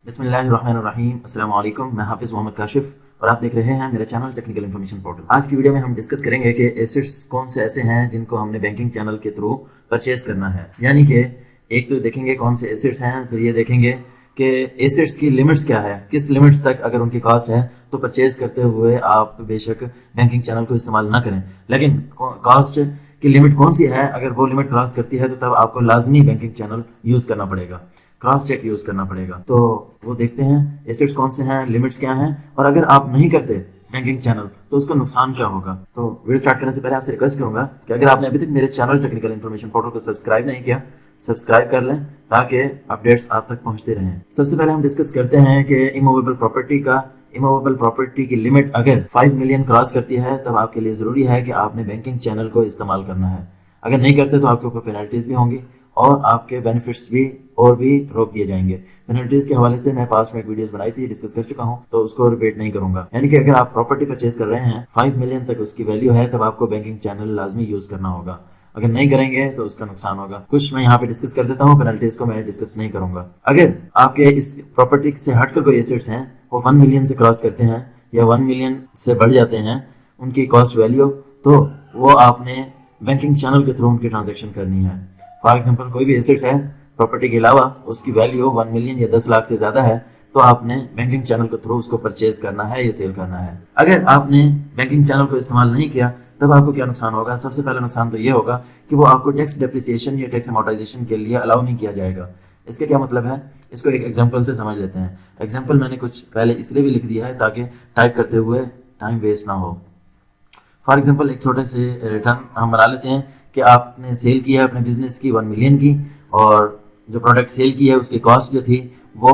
बिस्मिल्लाहिर्रहमानिर्रहीम। अस्सलाम वालेकुम। मैं हाफिज़ मोहम्मद काशिफ और आप देख रहे हैं मेरा चैनल टेक्निकल इन्फॉर्मेशन पोर्टल। आज की वीडियो में हम डिस्कस करेंगे कि एसेट्स कौन से ऐसे हैं जिनको हमने बैंकिंग चैनल के थ्रू परचेज करना है। यानी कि एक तो देखेंगे कौन से एसेट्स हैं, फिर ये देखेंगे कि एसेट्स की लिमिट्स क्या है, किस लिमिट्स तक अगर उनकी कॉस्ट है तो परचेज करते हुए आप बेशक बैंकिंग चैनल को इस्तेमाल ना करें, लेकिन कॉस्ट की लिमिट कौन सी है, अगर वो लिमिट क्रॉस करती है तो तब आपको लाजमी बैंकिंग चैनल यूज़ करना पड़ेगा, क्रॉस चेक यूज़ करना पड़ेगा। तो वो देखते हैं एसेट्स कौन से हैं, लिमिट्स क्या हैं, और अगर आप नहीं करते बैंकिंग चैनल तो उसका नुकसान क्या होगा। तो वीडियो स्टार्ट करने से पहले आपसे रिक्वेस्ट करूंगा कि अगर आपने अभी तक मेरे चैनल टेक्निकल इन्फॉर्मेशन पोर्टल को सब्सक्राइब नहीं किया, सब्सक्राइब कर लें ताकि अपडेट्स आप तक पहुंचते रहें। सबसे पहले हम डिस्कस करते हैं कि इमूवेबल प्रॉपर्टी की लिमिट अगर 5 मिलियन क्रॉस करती है तब आपके लिए ज़रूरी है कि आपने बैंकिंग चैनल को इस्तेमाल करना है। अगर नहीं करते तो आपके ऊपर पेनल्टीज भी होंगी और आपके बेनिफिट्स भी रोक दिए जाएंगे। पेनल्टीज के हवाले से मैं पास में एक वीडियोस बनाई थी, डिस्कस कर चुका हूं, तो उसको रिपीट नहीं करूंगा। यानी कि अगर आप प्रॉपर्टी परचेज कर रहे हैं 5 मिलियन तक उसकी वैल्यू है तब आपको बैंकिंग चैनल लाजमी यूज करना होगा, अगर नहीं करेंगे तो उसका नुकसान होगा। कुछ मैं यहाँ पे डिस्कस कर देता हूँ, पेनल्टीज को मैं डिस्कस नहीं करूंगा। अगर आपके इस प्रॉपर्टी से हटकर कोई एसेट्स हैं वो 1 मिलियन से क्रॉस करते हैं या 1 मिलियन से बढ़ जाते हैं उनकी कॉस्ट वैल्यू, तो वो आपने बैंकिंग चैनल के थ्रू उनकी ट्रांजेक्शन करनी है। फॉर एग्जांपल कोई भी एसेट्स है प्रॉपर्टी के अलावा उसकी वैल्यू 1 मिलियन या 10 लाख से ज़्यादा है तो आपने बैंकिंग चैनल के थ्रू उसको परचेज करना है या सेल करना है। अगर आपने बैंकिंग चैनल को इस्तेमाल नहीं किया तब आपको क्या नुकसान होगा। सबसे पहला नुकसान तो ये होगा कि वो आपको टैक्स डेप्रिसिएशन या टैक्स अमोर्टाइजेशन के लिए अलाउ नहीं किया जाएगा। इसका क्या मतलब है, इसको एक एग्जाम्पल से समझ लेते हैं। एग्जाम्पल मैंने कुछ पहले इसलिए भी लिख दिया है ताकि टाइप करते हुए टाइम वेस्ट ना हो। फॉर एग्जाम्पल एक छोटे से रिटर्न हम बना लेते हैं कि आपने सेल किया है अपने बिजनेस की 1 मिलियन की और जो प्रोडक्ट सेल की है उसकी कॉस्ट जो थी वो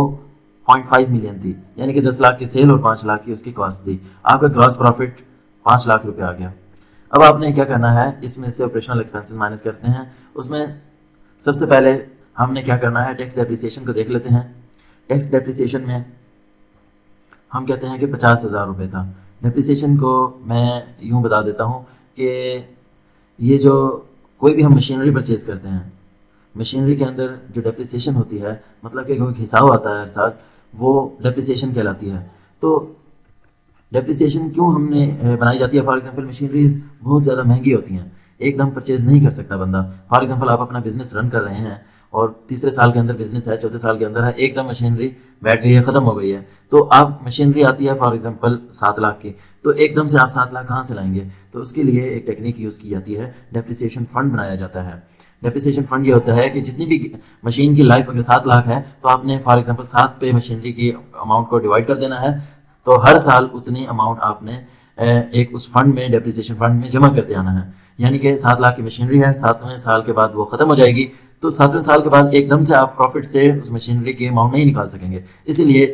0.5 मिलियन थी, यानी कि 10 लाख की सेल और 5 लाख की उसकी कॉस्ट थी। आपका ग्रॉस प्रॉफिट 5 लाख रुपए आ गया। अब आपने क्या करना है, इसमें से ऑपरेशनल एक्सपेंसेस माइनस करते हैं। उसमें सबसे पहले हमने क्या करना है, टैक्स डेप्रिसिएशन को देख लेते हैं। टैक्स डेप्रिसिएशन में हम कहते हैं कि 50,000 रुपये था। डेप्रिसिएशन को मैं यूँ बता देता हूँ कि ये जो कोई भी हम मशीनरी परचेज करते हैं, मशीनरी के अंदर जो डेप्रिसिएशन होती है, मतलब कि कोई हिसाब आता है हर साल, वो डेप्रिसिएशन कहलाती है। तो डेप्रिसिएशन क्यों हमने बनाई जाती है, फॉर एग्जांपल मशीनरीज बहुत ज़्यादा महंगी होती हैं, एकदम परचेज नहीं कर सकता बंदा। फॉर एग्जांपल आप अपना बिजनेस रन कर रहे हैं और तीसरे साल के अंदर बिजनेस है, चौथे साल के अंदर है, एकदम मशीनरी बैठ गई है, ख़त्म हो गई है, तो आप मशीनरी आती है फॉर एग्जांपल 7 लाख की, तो एकदम से आप 7 लाख कहाँ से लाएंगे। तो उसके लिए एक टेक्निक यूज़ की जाती है, डेप्रिसिएशन फंड बनाया जाता है। डेप्रिसिएशन फंड ये होता है कि जितनी भी मशीन की लाइफ अगर 7 लाख है तो आपने फॉर एग्जांपल 7 पे मशीनरी की अमाउंट को डिवाइड कर देना है, तो हर साल उतनी अमाउंट आपने एक उस फंड में, डेप्रिसिएशन फंड में जमा करते आना है। यानी कि 7 लाख की मशीनरी है, 7वें साल के बाद वो ख़त्म हो जाएगी, तो 7वें साल के बाद एकदम से आप प्रॉफिट से उस मशीनरी की अमाउंट नहीं निकाल सकेंगे, इसीलिए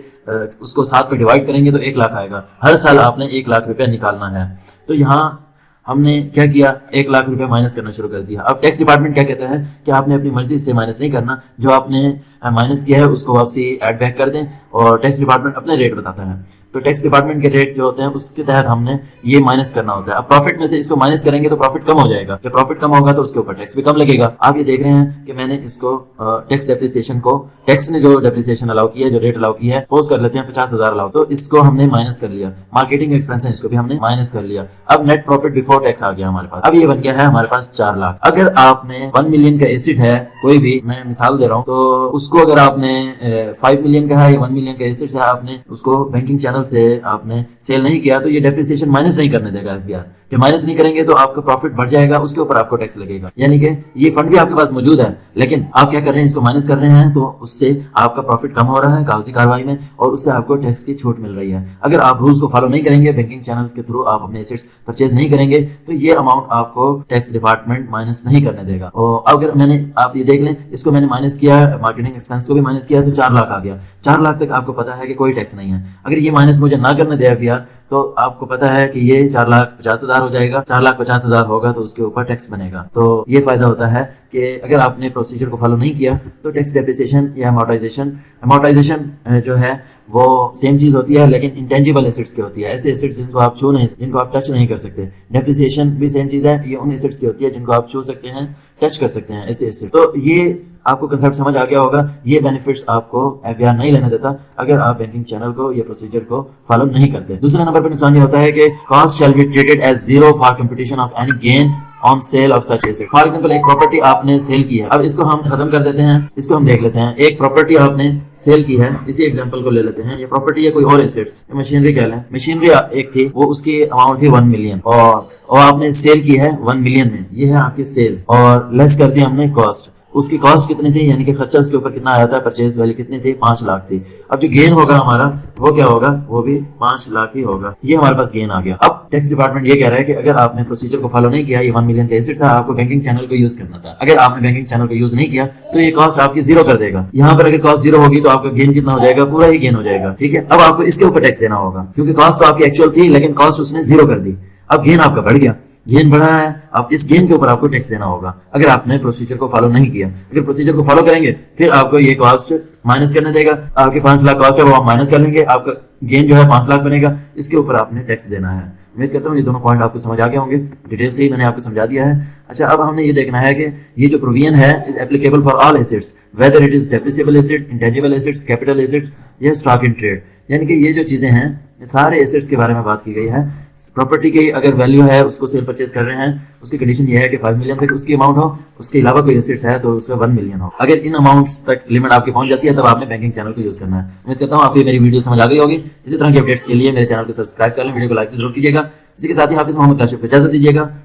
उसको 7 पे डिवाइड करेंगे तो 1 लाख आएगा। हर साल आपने 1 लाख रुपया निकालना है। तो यहाँ हमने क्या किया, 1 लाख रुपया माइनस करना शुरू कर दिया। अब टैक्स डिपार्टमेंट क्या कहता है कि आपने अपनी मर्जी से माइनस नहीं करना, जो आपने माइनस किया है उसको वापसी ऐड बैक कर दें, और टैक्स डिपार्टमेंट अपने रेट बताता है। तो टैक्स डिपार्टमेंट के रेट जो होते हैं उसके तहत हमने ये माइनस करना होता है। अब प्रॉफिट में से इसको माइनस करेंगे तो प्रॉफिट कम हो जाएगा, जब प्रॉफिट कम होगा तो उसके ऊपर टैक्स भी कम लगेगा। आप ये देख रहे हैं कि मैंने इसको टैक्स डेप्रिसिएशन को, टैक्स ने जो डेप्रिसिएशन अलाउ किया है, जो रेट अलाउ किया है, सपोज कर लेते हैं 50,000 अलाउ, तो इसको हमने माइनस कर लिया। मार्केटिंग एक्सपेंस है, इसको भी हमने माइनस कर लिया। अब नेट प्रॉफिट बिफोर टैक्स आ गया हमारे पास। अब ये बन गया है हमारे पास 4 लाख। अगर आपने 1 मिलियन का एसेट है, कोई भी, मैं मिसाल दे रहा हूँ, तो उसको अगर आपने 5 मिलियन का है या 1 मिलियन का एसेट है, आपने उसको बैंकिंग चैनल से आपने सेल नहीं किया तो ये डेप्रिसिएशन माइनस नहीं करने देगा एफबीआर। जब माइनस नहीं करेंगे तो आपका प्रॉफिट बढ़ जाएगा, उसके ऊपर आपको टैक्स लगेगा। यानी कि ये फंड भी आपके पास मौजूद है, लेकिन आप क्या कर रहे हैं, इसको माइनस कर रहे हैं, तो उससे आपका प्रॉफिट कम हो रहा है कागजी कार्रवाई में और उससे आपको टैक्स की छूट मिल रही है। अगर आप रूल्स को फॉलो नहीं करेंगे, बैंकिंग चैनल के थ्रू आप अपने एसेट्स परचेज नहीं करेंगे, तो ये अमाउंट आपको टैक्स डिपार्टमेंट माइनस नहीं करने देगा। और अगर मैंने, आप ये देख लें, इसको मैंने माइनस किया, मार्केटिंग एक्सपेंस को भी माइनस किया, तो 4 लाख आ गया। 4 लाख तक आपको पता है कि कोई टैक्स नहीं है। अगर ये माइनस मुझे ना करने दे एफबीआर तो आपको पता है कि ये 4,50,000 हो जाएगा। 4,50,000 होगा तो उसके ऊपर टैक्स बनेगा। तो ये फायदा होता है कि अगर आपने प्रोसीजर को फॉलो नहीं किया तो टैक्स डेप्रिसिएशन या अमोर्टाइजेशन जो है वो सेम चीज़ होती है, लेकिन इंटेंजिबल एसेट्स की होती है। ऐसे एसेट्स जिनको आप छू नहीं, जिनको आप टच नहीं कर सकते। डेप्रिसिएशन भी सेम चीज़ है, ये उन एसेट्स की होती है जिनको आप छू सकते हैं, टच कर सकते हैं ऐसे एसेट। तो ये आपको कंसेप्ट समझ आ गया होगा। ये बेनिफिट्स आपको एफबीआर नहीं लेने देता अगर आप बैंकिंग चैनल को या प्रोसीजर को फॉलो नहीं करते। दूसरे नंबर पर नुकसान ये होता है कि cost shall be treated as zero for competition of any gain on sale of such asset. For example एक प्रॉपर्टी आपने सेल की है, अब इसको हम खत्म कर देते हैं, इसको हम देख लेते हैं। एक प्रॉपर्टी आपने सेल की है, इसी एग्जांपल को ले लेते हैं। ये प्रॉपर्टी है कोई और एसेट्स, मशीनरी कह लें। मशीनरी एक थी, वो उसकी अमाउंट थी 1 मिलियन और आपने सेल की है 1 मिलियन में। ये है आपकी सेल और लेस कर दी हमने कॉस्ट। उसकी कॉस्ट कितनी थी, यानी कि खर्चा उसके ऊपर कितना आया था, परचेज वैल्यू कितनी थी, 5 लाख थी। अब जो गेन होगा हमारा वो क्या होगा, वो भी 5 लाख ही होगा। ये हमारे पास गेन आ गया। अब टैक्स डिपार्टमेंट ये कह रहा है कि अगर आपने प्रोसीजर को फॉलो नहीं किया, ये 1 मिलियन का एसेट था, आपको बैंकिंग चैनल को यूज करना था। अगर आपने बैंकिंग चैनल को यूज नहीं किया तो ये कॉस्ट आपकी जीरो कर देगा। यहाँ पर अगर कॉस्ट जीरो होगी तो आपका गेन कितना हो जाएगा, पूरा ही गेन हो जाएगा। ठीक है, अब आपको इसके ऊपर टैक्स देना होगा क्योंकि कॉस्ट तो आपकी एक्चुअल थी लेकिन कॉस्ट उसने जीरो कर दी। अब गेन आपका बढ़ गया, गेन बढ़ा है, अब इस गेन के ऊपर आपको टैक्स देना होगा अगर आपने प्रोसीजर को फॉलो नहीं किया। अगर प्रोसीजर को फॉलो करेंगे फिर आपको ये कॉस्ट माइनस करने देगा। आपके 5 लाख कॉस्ट है वो आप माइनस कर लेंगे, आपका गेन जो है 5 लाख बनेगा, इसके ऊपर आपने टैक्स देना है। उम्मीद करता हूँ ये दोनों पॉइंट आपको समझ आ गए होंगे, डिटेल से ही मैंने आपको समझा दिया है। अच्छा, अब हमने ये देखना है कि ये जो प्रोविजन है is applicable for all assets whether it is depreciable asset, intangible assets, capital assets या स्टॉक इन ट्रेड। यानी कि ये जो चीजें हैं ये सारे एसेट्स के बारे में बात की गई है। प्रॉपर्टी की अगर वैल्यू है, उसको सेल परचेज कर रहे हैं, उसकी कंडीशन ये है कि 5 मिलियन तक उसकी अमाउंट हो, उसके अलावा कोई एसेट्स है तो उसका 1 मिलियन हो। अगर इन अमाउंट्स तक लिमिट आपकी पहुंच जाती है तब आपने बैंकिंग चैनल को यूज करना है। उम्मीद करता हूँ आपको मेरी वीडियो समझ आ गई होगी। इसी तरह की अपडेट्स के लिए मेरे चैनल को सब्सक्राइब कर लें, वीडियो को लाइक जरूर कीजिएगा। इसी के साथ ही हाफिज मोहम्मद काशिफ को इजाजत दीजिएगा।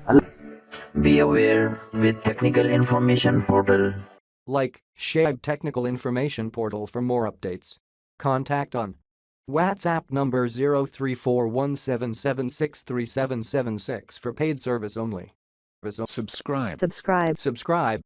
Be aware with Technical Information Portal. Like, share Technical Information Portal for more updates. Contact on WhatsApp number 034177637776 for paid service only. Subscribe. Subscribe.